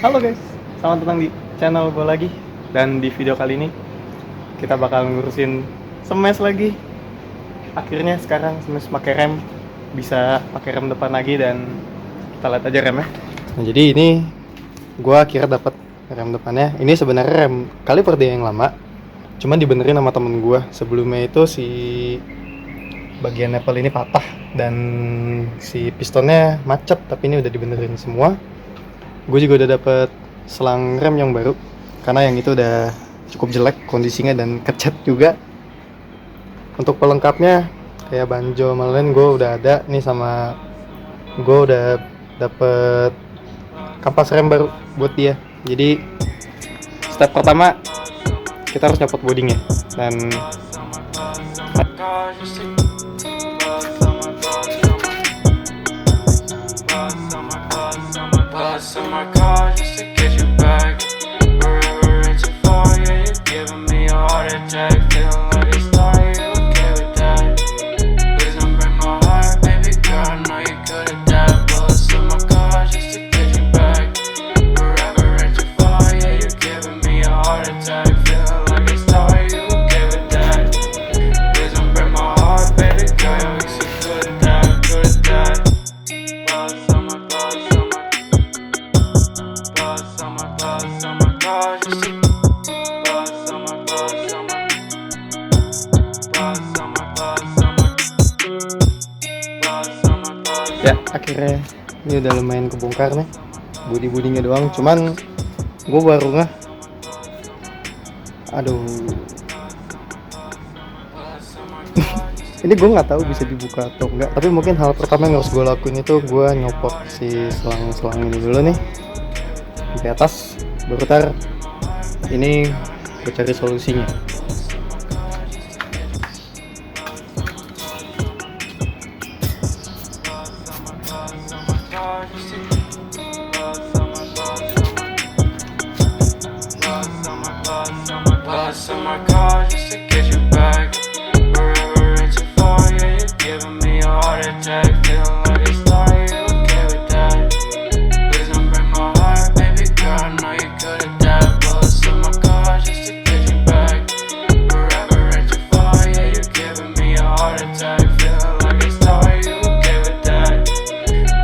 Halo guys, selamat datang di channel gue lagi. Dan di video kali ini kita bakal ngurusin Smash lagi. Akhirnya sekarang Smash pakai rem, bisa pakai rem depan lagi dan kita lihat aja remnya. Nah, jadi ini gue akhirnya dapat rem depannya. Ini sebenarnya rem kaliper dia yang lama, cuman dibenerin sama temen gue. Sebelumnya itu si bagian Apple ini patah dan si pistonnya macet, tapi ini udah dibenerin semua. Gue juga udah dapet selang rem yang baru karena yang itu udah cukup jelek kondisinya dan kecat juga. Untuk pelengkapnya kayak banjo malen gue udah ada nih, sama gue udah dapet kampas rem baru buat dia. Jadi step pertama kita harus nyopot bodinya dan Bust on my car just to get you back. Forever reaching for you, you're giving me a heart attack. Feeling like a star, you okay with that? Please don't break my heart, baby girl, I know you're good at that. Bust on my car just to get you back. Forever reaching for you, you're giving me a heart attack. Feeling like a star, you okay with that? Please don't break my heart, baby girl, you're so good at that, good at that. Bust on my ya, akhirnya ini udah lumayan kebongkar nih, bodi-bodinya doang. Cuman gue baru ngeh, aduh, ini gue nggak tahu bisa dibuka atau enggak. Tapi mungkin hal pertama yang harus gue lakuin itu gue nyopot si selang-selang ini dulu nih di atas, baru tar ini gue cari solusinya. Bust on my car just to get you back. Forever reaching for you, you're giving me a heart attack. Feeling like a star, you okay with that? Please don't break my heart, baby girl, I know you're good at that. Bust on my car just to get you back. Forever reaching for you, you're giving me a heart attack. Feeling like a star, you okay with that?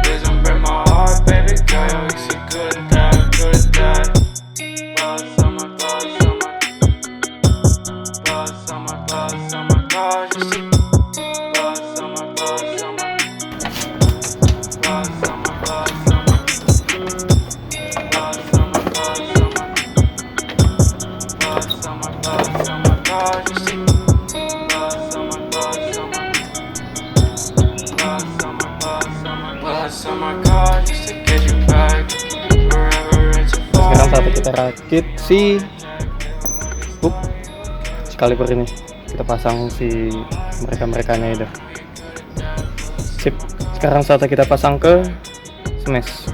Please don't break my heart, baby girl, you're so good at that, good at that. Bust on my car just to get you back. Sekarang saatnya kita rakit si kaliper ini, kita pasang si mereka-merekanya itu. Sip, sekarang saatnya kita pasang ke Smash.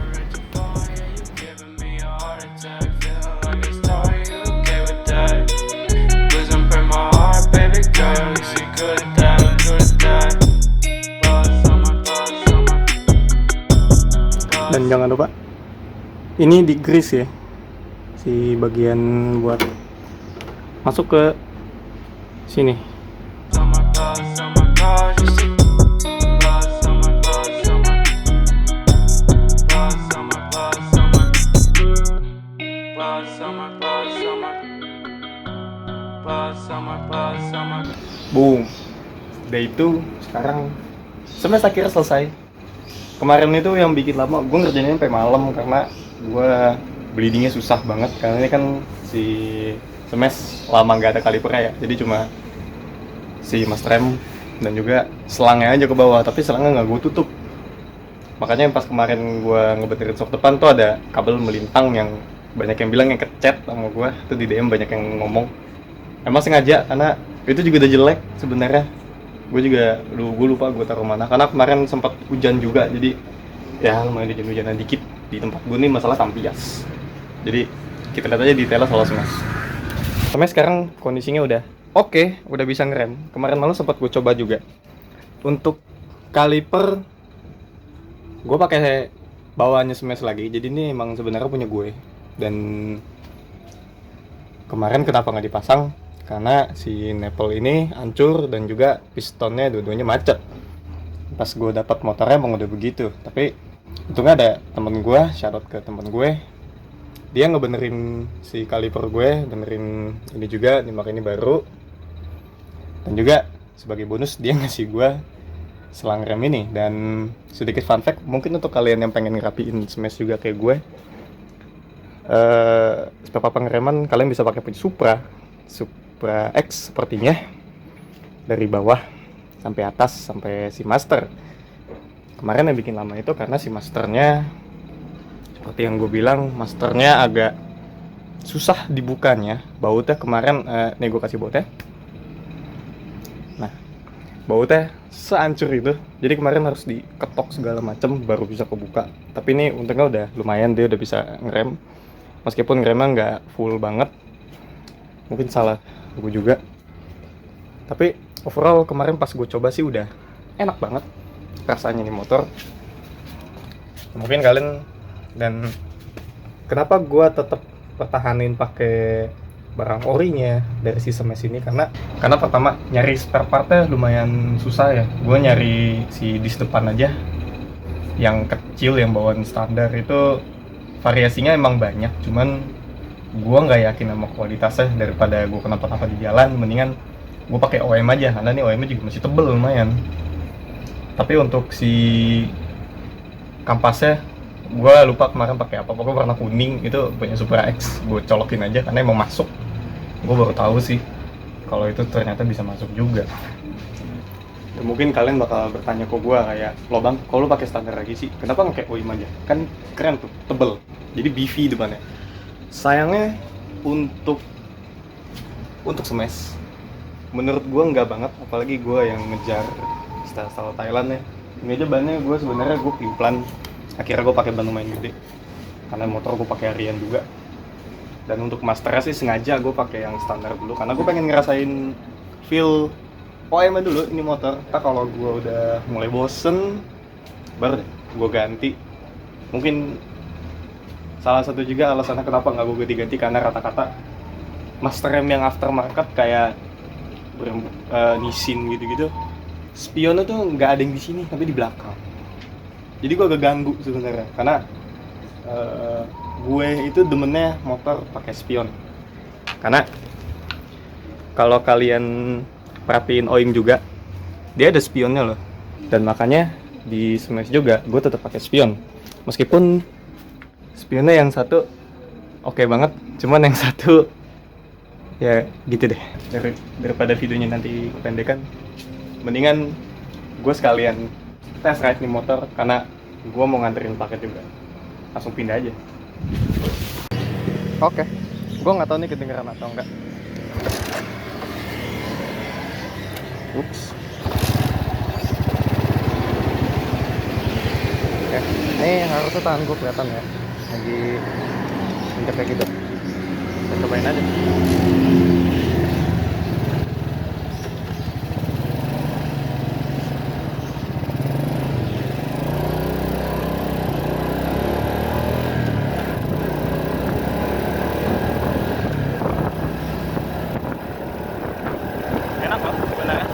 Dan jangan lupa ini di grease ya, si bagian buat masuk ke sini. Boom. Udah itu, sekarang Smash akhirnya selesai. Kemarin itu yang bikin lama, gue ngerjainnya sampai malam karena gue bleedingnya susah banget. Karena ini kan si Smash lama nggak ada kalipernya ya, jadi cuma si mas rem dan juga selangnya aja ke bawah, tapi selangnya nggak gue tutup. Makanya pas kemarin gue ngebenerin sok depan tuh ada kabel melintang yang banyak yang bilang yang kecet sama gue, itu di DM banyak yang ngomong emang sengaja karena itu juga udah jelek sebenarnya. Gue juga gue lupa gue taruh mana karena kemarin sempat hujan juga, jadi ya lumayan hujan-hujanan dikit di tempat gue nih, masalah tampias. Jadi kita lihat aja detailnya soal Smash. Sampai sekarang kondisinya udah oke, udah bisa ngerem. Kemarin malam sempat gue coba juga. Untuk kaliper gue pakai bawaannya smash lagi. Jadi ini emang sebenarnya punya gue. Dan kemarin kenapa nggak dipasang? Karena si Nepal ini hancur dan juga pistonnya dua-duanya macet. Pas gue dapat motornya emang udah begitu. Tapi untungnya ada temen gue, shoutout ke temen gue, dia ngebenerin si kaliper gue, benerin ini juga, nimbak ini baru. Dan juga sebagai bonus dia ngasih gue selang rem ini. Dan sedikit fun fact, mungkin untuk kalian yang pengen ngerapiin smash juga kayak gue, spare part pengereman kalian bisa pakai punya Supra X sepertinya, dari bawah sampai atas sampai si master. Kemarin yang bikin lama itu karena si masternya, seperti yang gue bilang, masternya agak susah dibukanya. Bautnya kemarin, nih gue kasih bautnya. Nah, bautnya sehancur itu. Jadi kemarin harus diketok segala macam baru bisa kebuka. Tapi ini untungnya udah lumayan, dia udah bisa ngerem. Meskipun ngeremnya nggak full banget. Mungkin salah gue juga. Tapi overall kemarin pas gue coba sih udah enak banget rasanya nih motor. Mungkin kalian, dan kenapa gue tetap pertahanin pakai barang orinya dari si smash ini, karena pertama nyari spare partnya lumayan susah ya. Gue nyari si dis depan aja yang kecil, yang bawaan standar itu variasinya emang banyak, cuman gue nggak yakin sama kualitasnya. Daripada gue kenapa-napa di jalan, mendingan gue pakai OM aja, karena nih OM juga masih tebel lumayan. Tapi untuk si kampasnya gue lupa kemarin pakai apa, pokoknya warna kuning itu punya Supra X. Gue colokin aja karena emang masuk. Gue baru tahu sih kalau itu ternyata bisa masuk juga. Ya, mungkin kalian bakal bertanya ke gue kayak, lo bang, kalau lo pakai standar lagi sih, kenapa nggak kayak OIM aja? Kan keren tuh, tebel, jadi BV depannya. Sayangnya untuk smash, menurut gue nggak banget, apalagi gue yang ngejar style Thailand ya. Ini aja bannya gue sebenarnya gue pimplan, akhirnya gue pakai ban lumayan gede karena motor gue pakai harian juga. Dan untuk masternya sih sengaja gue pakai yang standar dulu karena gue pengen ngerasain feel OM dulu ini motor. Kalau gue udah mulai bosen baru deh gue ganti. Mungkin salah satu juga alasannya kenapa nggak gue ganti-ganti karena kata-kata master rem yang aftermarket kayak Nissin gitu-gitu, spionnya tuh nggak ada yang di sini tapi di belakang. Jadi gue agak ganggu sebenarnya karena gue itu demennya motor pakai spion. Karena kalau kalian perhatiin OIM juga, dia ada spionnya loh. Dan makanya di smash juga gue tetap pakai spion. Meskipun spionnya yang satu oke banget, cuman yang satu ya gitu deh. Daripada videonya nanti kependekan, mendingan gue sekalian test ride nih motor karena gue mau nganterin paket juga. Langsung pindah aja. Oke, gue nggak tahu nih kedengeran atau enggak. Ups. Oke, ini harusnya tangan gue kelihatan ya, lagi injek kayak gitu. Kita cobain aja. Enak loh sebenarnya.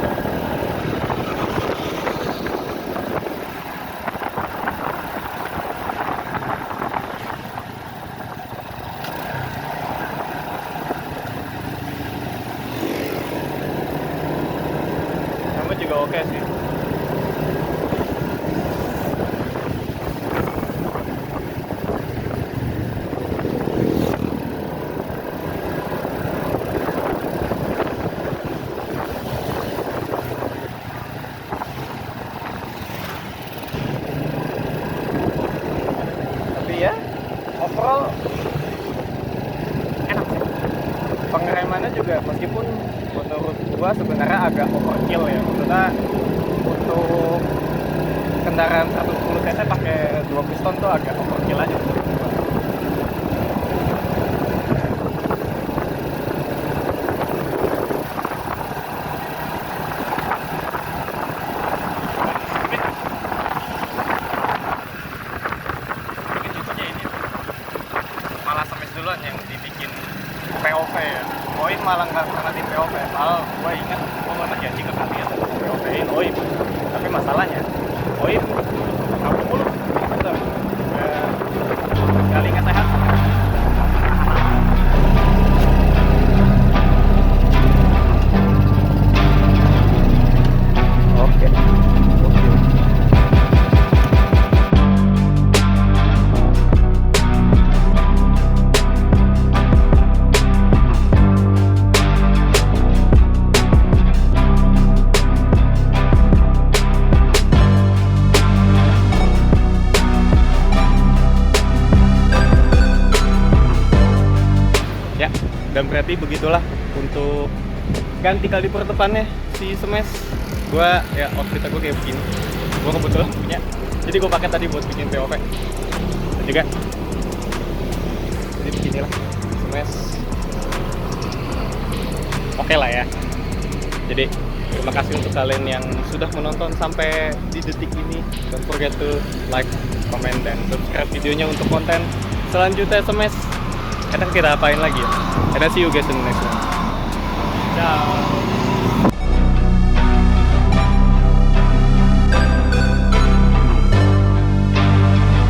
Kamu juga oke sih. Tapi ya, overall enak sih. Pengeremannya juga meskipun menurut gua sebenarnya agak overkill ya. Maksudnya untuk kendaraan 110 cc pakai 2 piston tuh agak overkill aja menurut gua. duluan yang dibikin POV ya. Oim malah nggak pernah di POV. Malah gue ingat gue pernah janji ke kalian POV-in Oim. Tapi masalahnya Oim ngapa mulu? Betul. Kali nggak sehat. Oke. Ya, dan berarti begitulah untuk ganti kali perdepannya si Smash. Gua ya outfit aku kayak begini. Gua kebetulan punya. Jadi gua pakai tadi buat bikin POV. Dan juga jadi beginilah Smash. Oke lah ya. Jadi terima kasih untuk kalian yang sudah menonton sampai di detik ini. Don't forget to like, comment, dan subscribe videonya untuk konten selanjutnya Smash. Kadang kita apain lagi ya? And I'll see you guys in the next one. Ciao.